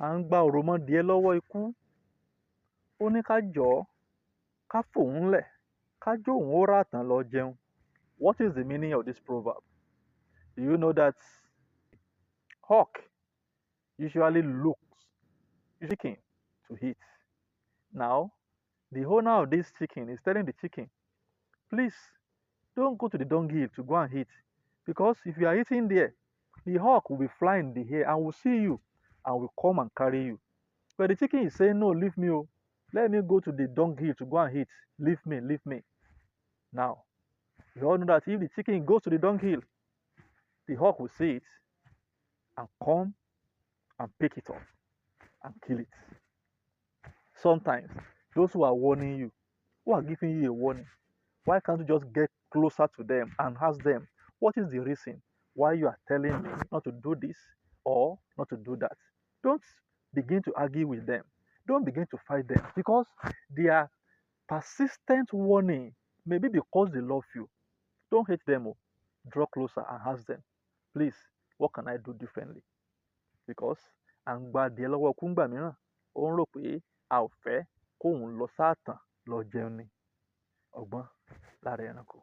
à ń gba òròmọdìẹ lọ́wọ́ ikú. Ó ní ká jọ̀ọ́ ká fòun lẹ̀ ká jóun ó ràtàn lọ jẹun. What is the meaning of this proverb? Do you know that hawk usually looks chicken to eat? Now, the owner of this chicken is telling the chicken, please don't go to the dunghill to go and eat, because if you are eating there, the hawk will be flying in the air and will see you and will come and carry you. But the chicken is saying, no, leave me, oh. Let me go to the dunghill to go and eat. Leave me, leave me. Now, you all know that if the chicken goes to the dunghill, the hawk will see it and come and pick it up and kill it. Sometimes, those who are warning you, who are giving you a warning, why can't you just get closer to them and ask them, what is the reason why you are telling me not to do this or not to do that? Don't begin to argue with them. Don't begin to fight them, because their persistent warning may be because they love you. Don't hate them. Oh. Draw closer and ask them, please, what can I do differently? Because à ń gba adìẹ lọ́wọ́ ikú ńgbà mìíràn, ó ń rò pé a ò fẹ́ kóun lọ sáàtàn lọ jẹun ni. Ọgbọ́n lára ẹranko.